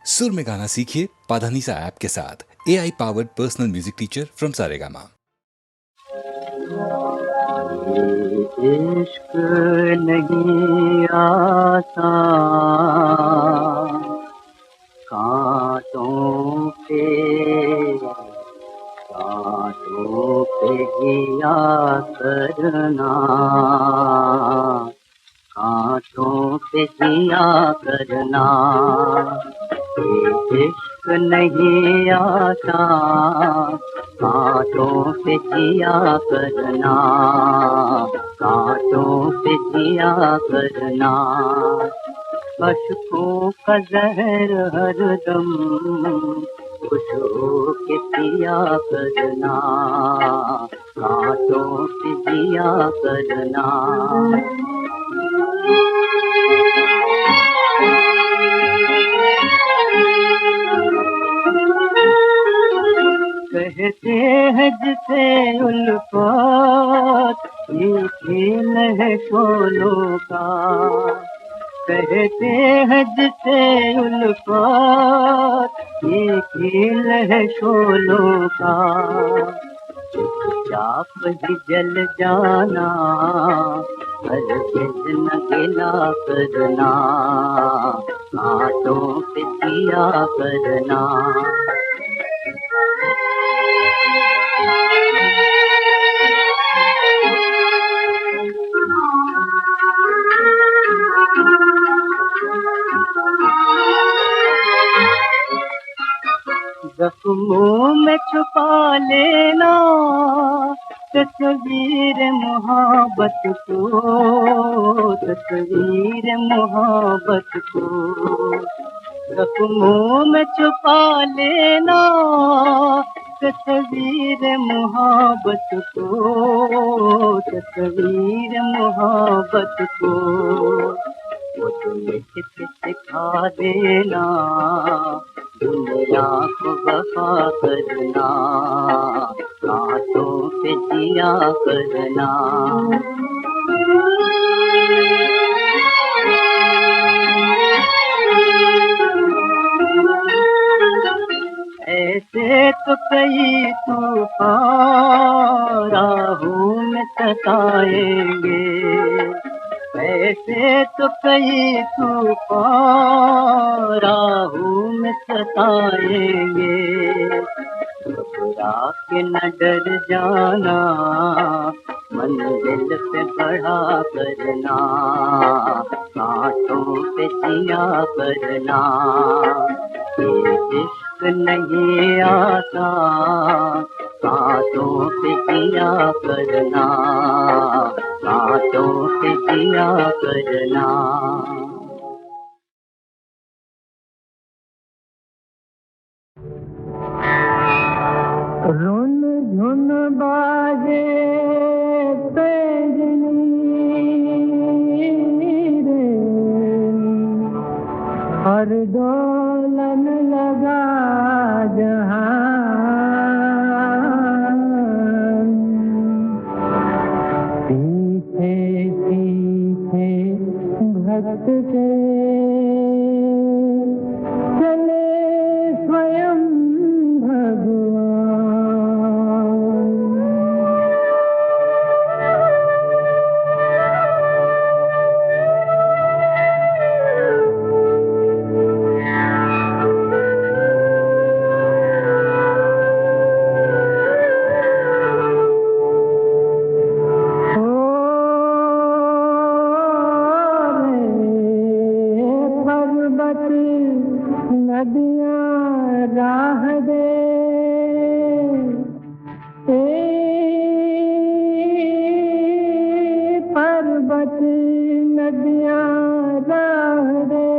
सुर में गाना सीखिए पाधानीसा ऐप के साथ। AI powered personal music teacher from Saregama. इश्क नहीं आसान, कांटों पे जिया करना, कांटों पे जिया करना। इश्क नहीं आसान, कांटों पे जिया करना, कांटों पे जिया करना। अश्कों का जहर हरदम खुशबू के पिया करना, कांटों पे जिया करना। कहते हैं जिसे उल्फत, ये खेल है शोलों का। कहते हैं जिसे उल्फत, ये खेल है शोलों का। चाप ही जल जाना, हरगिज़ न गिला करना, कांटों पे जिया करना। ज़ख्मों में छुपा लेना तस्वीर मोहब्बत को, तस्वीर मोहब्बत को। ज़ख्मों में छुपा लेना तस्वीर मोहब्बत को, तस्वीर मोहब्बत को। वो तुम्हें सिखा देना दुनिया को वफा करना, कांटों पे जिया करना। ऐसे तो कई तूफान राहों में सताएंगे, ऐसे तो कई तूफान राहों में सताएंगे। घबरा के न डर जाना, मंजिल पे बढ़ा करना, कांटों पे जिया करना। ये इश्क नहीं आता, कांटों पे जिया करना, कांटों पे जिया करना। रुन झुन बाजे पैंजनी रे, हर डोलन लगा जहां। पीछे पीछे भटके चले स्वयं भगवान। नदियाँ राह दे, पर्वत नदियाँ राह दे,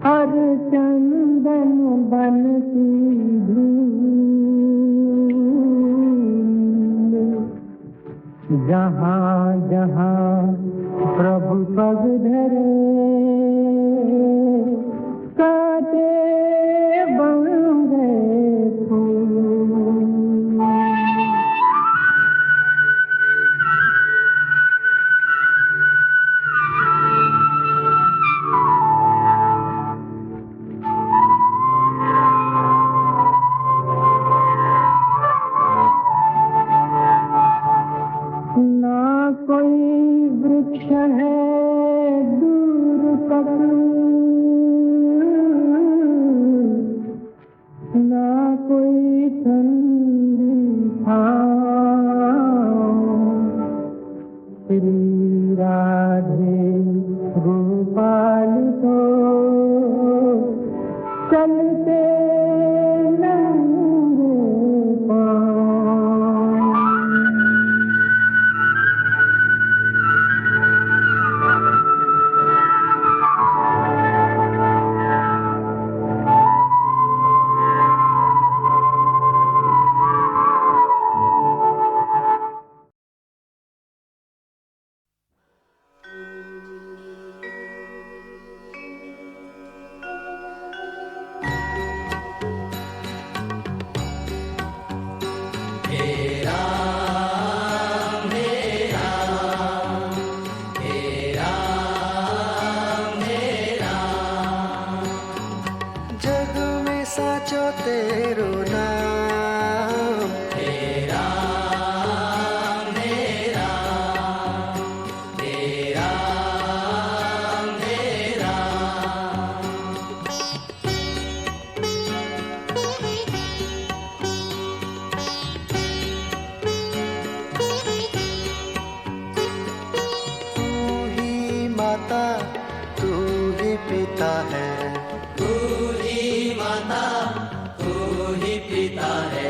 हर चंदन बन की धूल। जहाँ जहाँ प्रभु पग धरे, काटे बन गए फूल। चलते नंगे पाँव। जग में साचो तेरो नाम, हे राम, हे राम, हे राम, हे राम। तू ही माता, तू ही पिता है, तू ही माता, तू ही पिता है,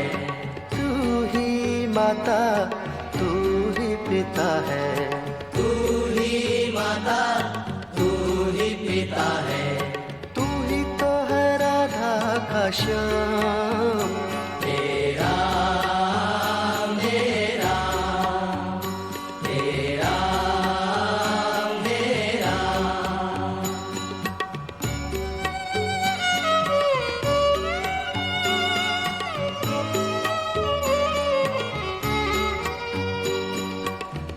तू ही माता, तू ही पिता है, तू ही माता, तू ही पिता है, तू ही तो है राधा का श्याम। हे राम, हे राम, हे राम, हे राम।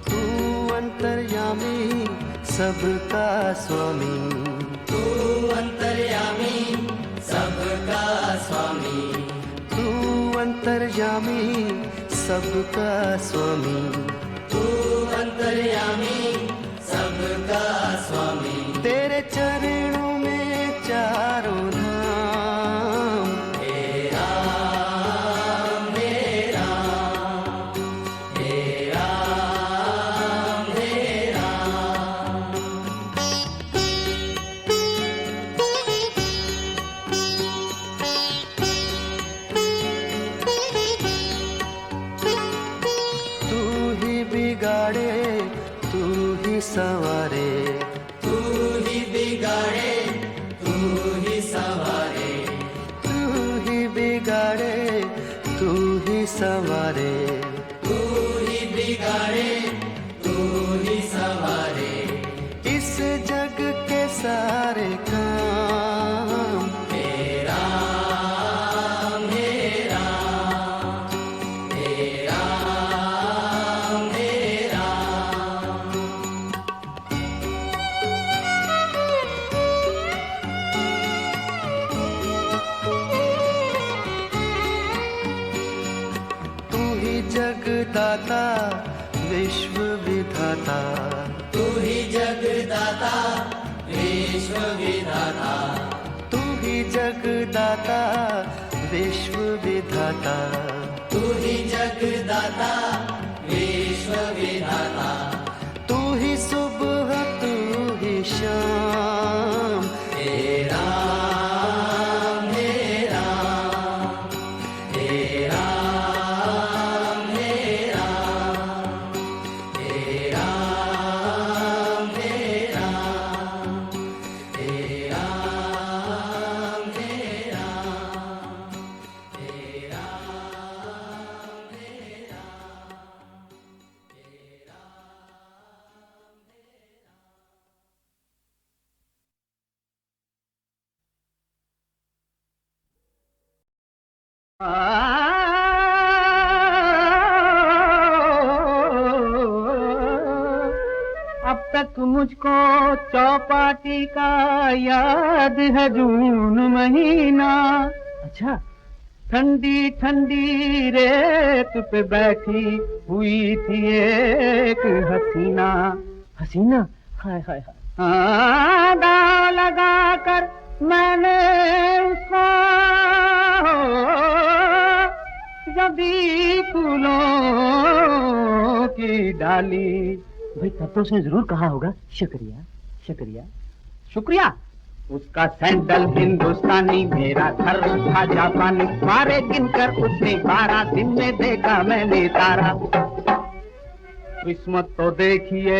तू अंतर्यामी सबका स्वामी, तू अंतर्यामी सबका स्वामी, तू अंतर्यामी सबका स्वामी, तू अंतर्यामी सबका स्वामी। तेरे चरणों में चारों धाम, हे राम, हे राम, हे राम, हे राम। तू ही बिगाड़े, तू ही संवारे, तू ही बिगाड़े, तू ही संवारे, तू ही बिगाड़े, तू ही संवारे, तू ही बिगाड़े, तू ही संवारे। इस जग के सारे काम, हे राम, हे राम, हे राम, हे राम। तू ही जगदाता विश्व विधाता, तू ही जगदाता विश्व विधाता, तू ही जगदाता विश्व विधाता, तू ही जगदाता विश्व विधाता। तू ही सुबह, तू ही शाम, हे राम, हे राम, हे राम, हे राम, हे राम, हे राम, हे राम, हे राम, हे राम, हे अब तक मुझको चौपाटी का याद है जून महीना। अच्छा, ठंडी ठंडी रेत पे बैठी हुई थी एक हसीना। हसीना? हाय हाय हाय। दाव लगा कर मैंने उसको जबी फूलों की डाली। भाई तब तो उसने जरूर कहा होगा शुक्रिया शुक्रिया शुक्रिया। उसका सैंडल हिंदुस्तानी, मेरा घर था जापानी, मारे गिनकर उसने 12 दिन में देखा मैंने तारा। किस्मत तो देखिए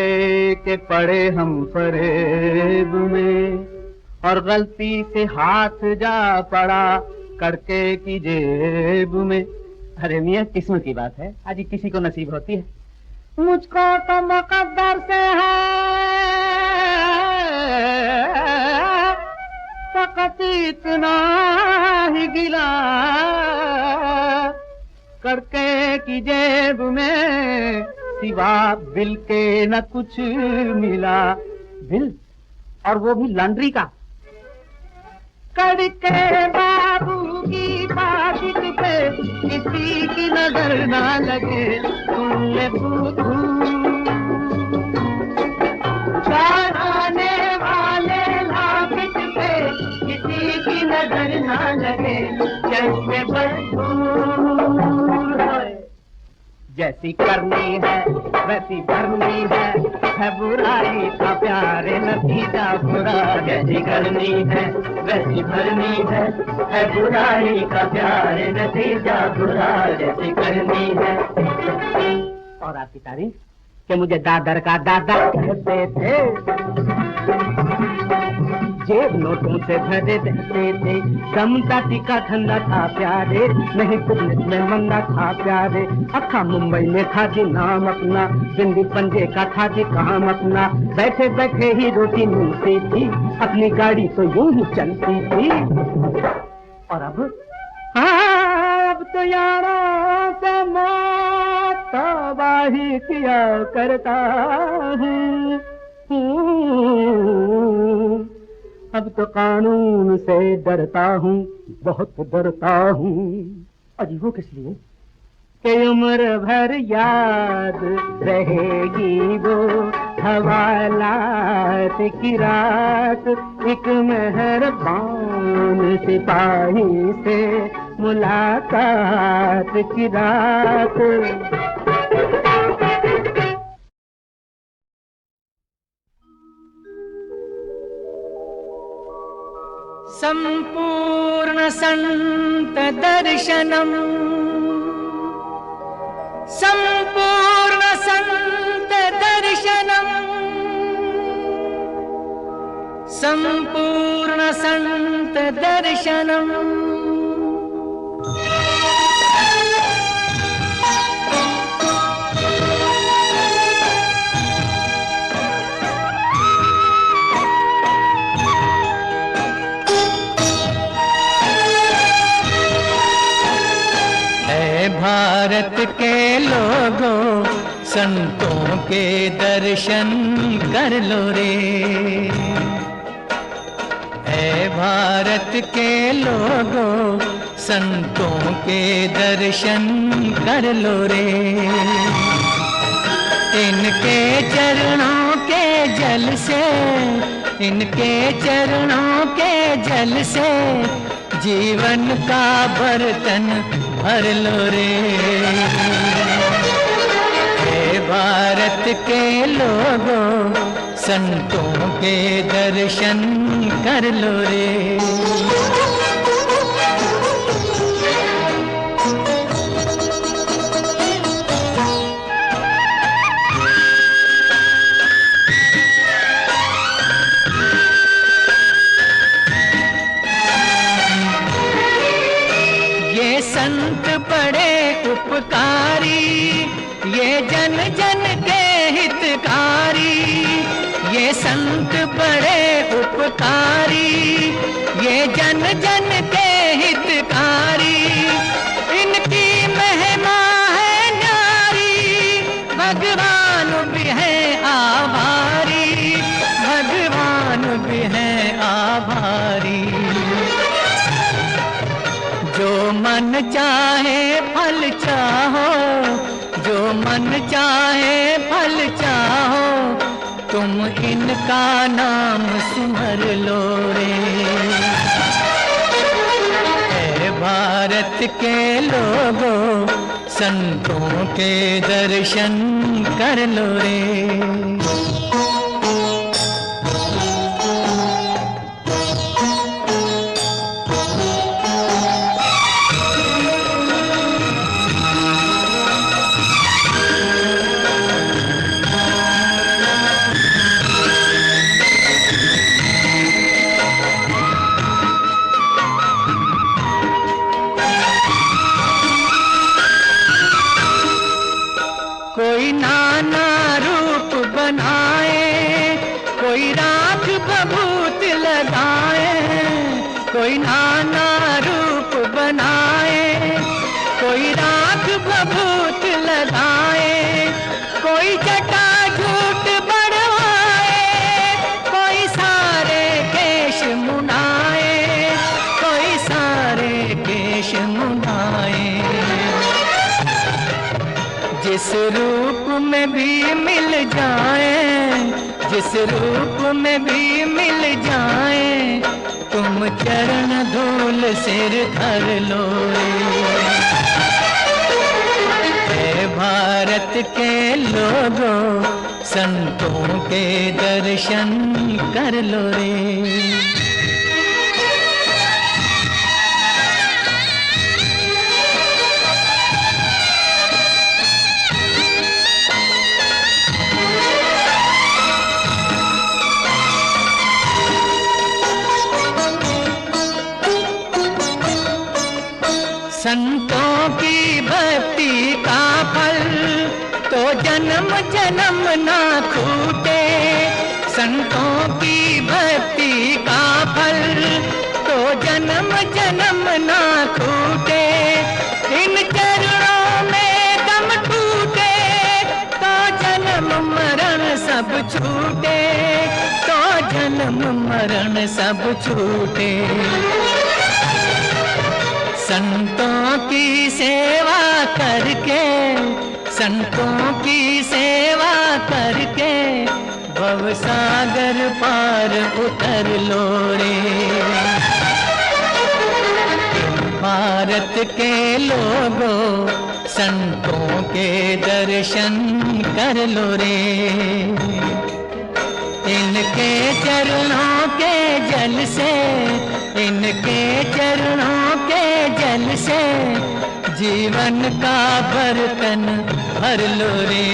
कि पड़े हम फरेब में, और गलती से हाथ जा पड़ा करके की जेब में। अरे मियां, किस्मत की बात है, आज किसी को नसीब होती है, मुझको तो मुकद्दर से है फकत इतना ही गिला करके की जेब में, सिवा बिल के न कुछ मिला। बिल, और वो भी लॉन्ड्री का। करके बाबू की पाकिट पे किसी की नजर ना लगे, सुन ले बुद्धू चढ़ाने वाले लाकिट पे किसी की नजर ना लगे, जैसे बदबू जैसी करनी है वैसी भरनी है बुराई का प्यारे नतीजा बुरा। जैसी करनी है वैसी भरनी है बुराई का प्यारे नतीजा बुरा। जैसी करनी है। और आपकी तारीफ कि मुझे दादर का दादा कहते थे, जेब नोटों से भरे रहते थे, दमदा टिका धंधा था प्यारे, नहीं बिजनेस में मंदा था प्यारे। अखा मुंबई में था जी नाम अपना, बिंदी पंजे का था जी काम अपना, बैठे बैठे ही रोटी मिलती थी, अपनी गाड़ी तो यूं ही चलती थी। और अब तो यारों से तबाही किया करता हूँ, अब तो कानून से डरता हूँ, बहुत डरता हूँ। अजी वो किस लिए? कि उम्र भर याद रहेगी वो हवालात की रात, एक मेहरबान सिपाही से मुलाकात की रात। संपूर्ण संत दर्शनम, संपूर्ण संत दर्शनम, संपूर्ण संत दर्शनम। भारत के लोगों संतों के दर्शन कर लो रे, ऐ भारत के लोगों संतों के दर्शन कर लो रे। इनके चरणों के जल से, इनके चरणों के जल से जीवन का बर्तन भर लो रे, हे भारत के लोगों संतों के दर्शन कर लो रे। संत बड़े उपकारी, ये जन जन के हितकारी, ये संत बड़े उपकारी, ये जन जन के हितकारी। इनकी महिमा है न्यारी, भगवान भी है आभारी, भगवान भी है आभारी। जो मन चाहे फल चाहो, जो मन चाहे फल चाहो, तुम इनका नाम सुमर लो रे, ऐ भारत के लोगों संतों के दर्शन कर लो रे। कोई नाना रूप बनाए, कोई राख बभूत लगाए, कोई जटा झूठ बढ़वाए, कोई सारे केश मुंडाए, कोई सारे केश मुंडाए। जिस रूप में भी मिल जाए, जिस रूप में भी मिल जाए, तुम चरण धूल सिर धर लो रे। भारत के लोगों, संतों के दर्शन कर लो रे। संतों की भक्ति का फल तो जन्म जन्म ना छूटे, संतों की भक्ति का फल तो जन्म जन्म ना छूटे। इन चरणों में दम टूटे तो जन्म मरण सब छूटे, तो जन्म मरण सब छूटे। संतों की सेवा करके, संतों की सेवा करके, भवसागर पार उतर लो रे। भारत के लोगों, संतों के दर्शन कर लो रे। इनके चरणों के जल से, इनके चरणों के जल से जीवन का बर्तन भर लो रे।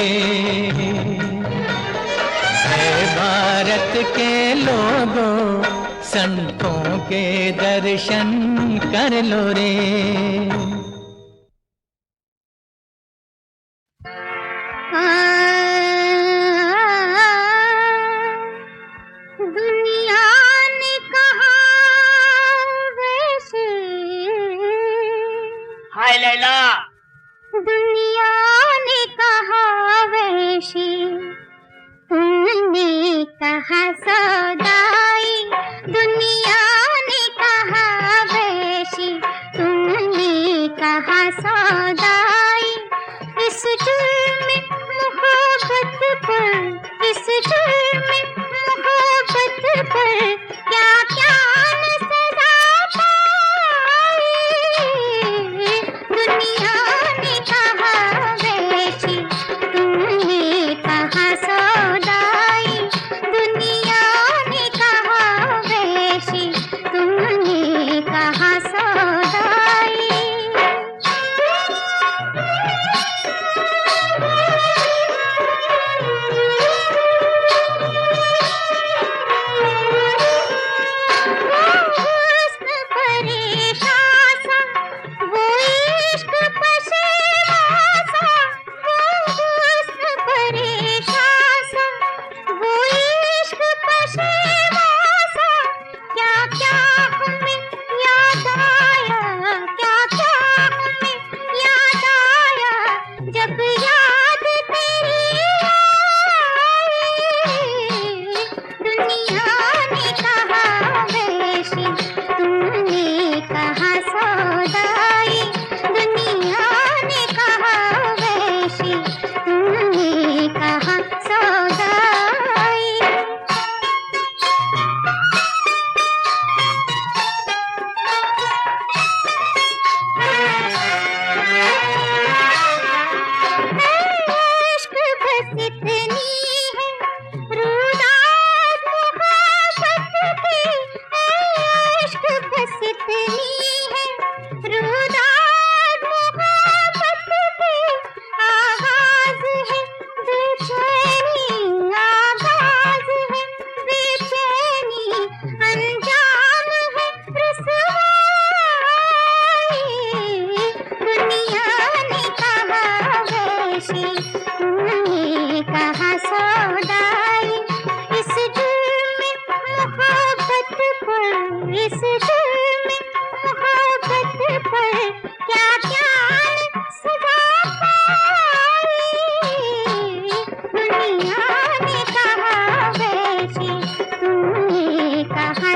हे भारत के लोगों, संतों के दर्शन कर लो रे। हाय लैला, दुनिया ने कहा वैशी, तुमने कहा सौदाई। दुनिया ने कहा वैशी, तुमने कहा सौदाई। इस जुल्म में मोहब्बत पर, इस जुल्म में मोहब्बत पर क्या क्या न सजा पाई। दुनिया ने कहा वैशी, तुमने कहा सौदाई। दुनिया ने कहा वैशी, तुमने कहा सौदाई। इस दिल में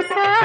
सो